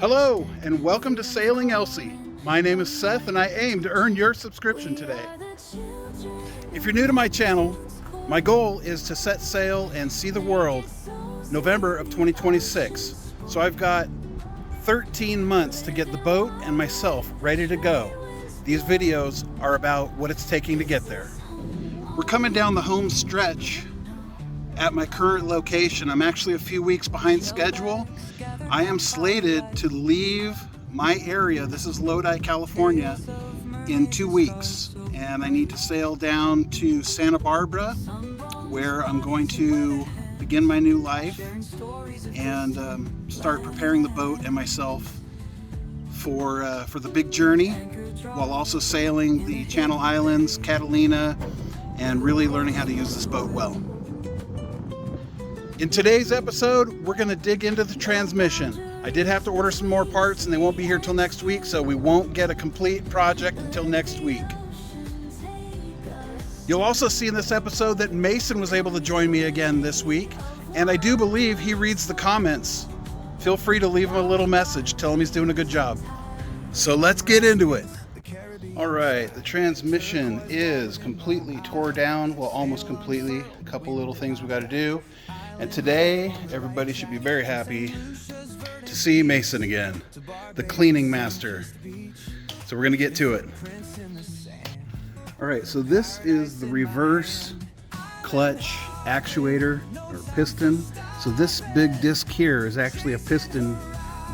Hello, and welcome to Sailing Elsie. My name is Seth, and I aim to earn your subscription today. If you're new to my channel, my goal is to set sail and see the world November of 2026. So I've got 13 months to get the boat and myself ready to go. These videos are about what it's taking to get there. We're coming down the home stretch at my current location. I'm actually a few weeks behind schedule. I am slated to leave my area, this is Lodi, California, in 2 weeks. And I need to sail down to Santa Barbara, where I'm going to begin my new life and start preparing the boat and myself for the big journey, while also sailing the Channel Islands, Catalina, and really learning how to use this boat well. In today's episode, we're going to dig into the transmission. I did have to order some more parts and they won't be here till next week, so we won't get a complete project until next week. You'll also see in this episode that Masen was able to join me again this week, and I do believe he reads the comments. Feel free to leave him a little message, tell him he's doing a good job. So let's get into it. All right, the transmission is completely tore down, well, almost completely. A couple little things we got to do. And today, everybody should be very happy to see Masen again, the cleaning master. So we're gonna get to it. All right, so this is the reverse clutch actuator or piston. So this big disc here is actually a piston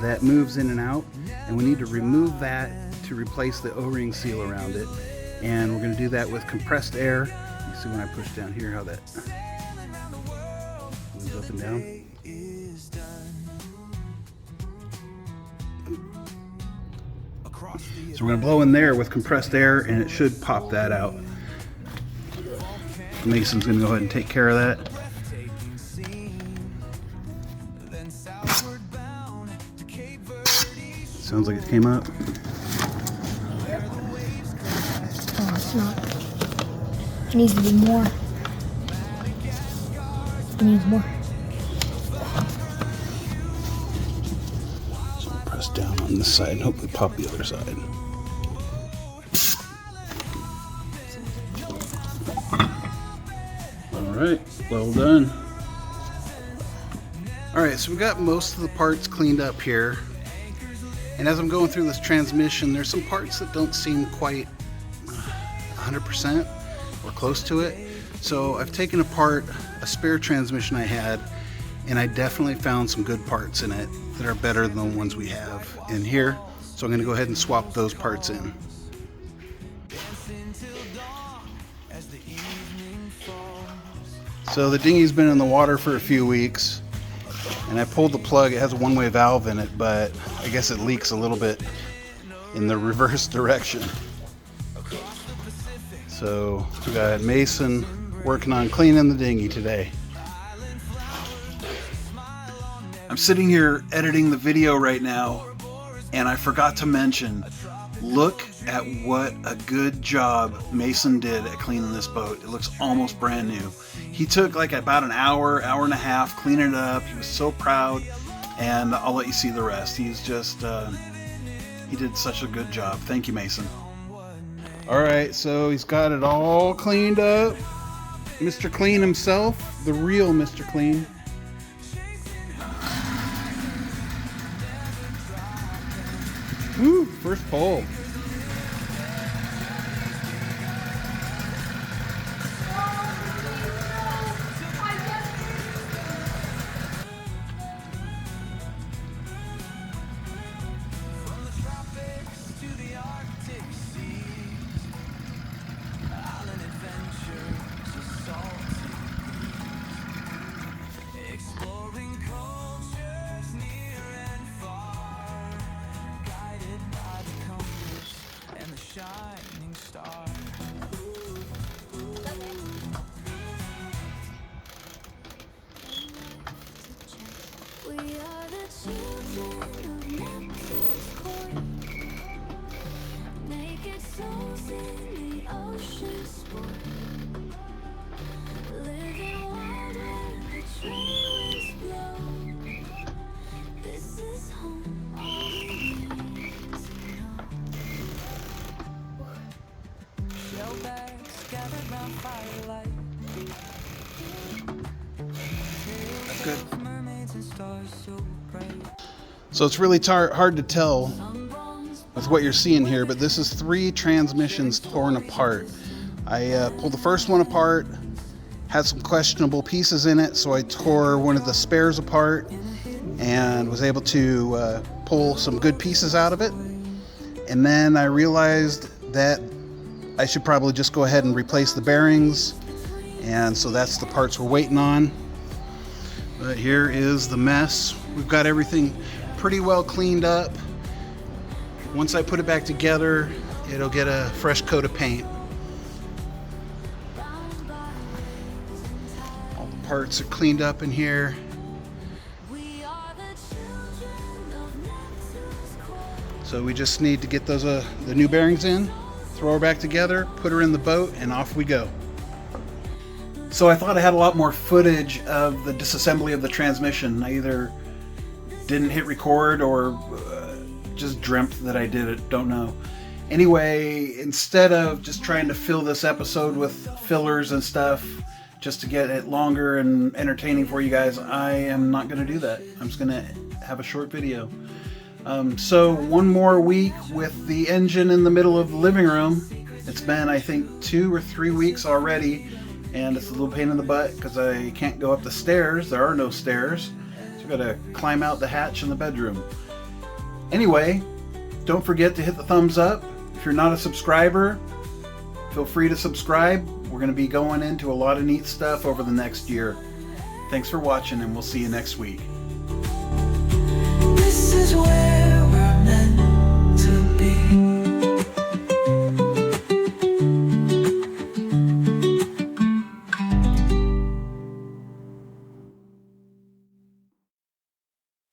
that moves in and out, and we need to remove that to replace the O-ring seal around it. And we're gonna do that with compressed air. You see when I push down here how that moves up and down. So we're going to blow in there with compressed air and it should pop that out. Mason's going to go ahead and take care of that. Sounds like it came up. Oh, it's not. It needs to be more. It needs more. So we'll press down on this side and hopefully pop the other side. Alright, well done. Alright, so we got most of the parts cleaned up here. And as I'm going through this transmission, there's some parts that don't seem quite 100% or close to it. So I've taken apart a spare transmission I had, and I definitely found some good parts in it that are better than the ones we have in here. So I'm going to go ahead and swap those parts in. So the dinghy's been in the water for a few weeks, and I pulled the plug. It has a one-way valve in it, but I guess it leaks a little bit in the reverse direction. So we got Masen working on cleaning the dinghy today. I'm sitting here editing the video right now, and I forgot to mention, look at what a good job Masen did at cleaning this boat. It looks almost brand new. He took like about an hour, hour and a half cleaning it up. He was so proud, and I'll let you see the rest. He's just, he did such a good job. Thank you, Masen. All right, so he's got it all cleaned up. Mr. Clean himself, the real Mr. Clean. Woo, first pull. Shining star. We are the children of Mex's coin. Naked souls in the ocean sport. Living wild where the tree winds blow. This is home. That's good. So it's really hard to tell with what you're seeing here, but this is 3 transmissions torn apart. I pulled the first one apart, had some questionable pieces in it, so I tore one of the spares apart and was able to pull some good pieces out of it. And then I realized that I should probably just go ahead and replace the bearings, and so that's the parts we're waiting on. But here is the mess. We've got everything pretty well cleaned up. Once I put it back together, it'll get a fresh coat of paint. All the parts are cleaned up in here. So we just need to get those the new bearings in, throw her back together, put her in the boat, and off we go. So I thought I had a lot more footage of the disassembly of the transmission. I either didn't hit record or just dreamt that I did it, don't know. Anyway, instead of just trying to fill this episode with fillers and stuff just to get it longer and entertaining for you guys, I am not going to do that. I'm just going to have a short video. So one more week with the engine in the middle of the living room. It's been, I think, 2 or 3 weeks already, and it's a little pain in the butt because I can't go up the stairs. There are no stairs. So I've got to climb out the hatch in the bedroom. Anyway, don't forget to hit the thumbs up. If you're not a subscriber, feel free to subscribe. We're going to be going into a lot of neat stuff over the next year. Thanks for watching, and we'll see you next week. This is where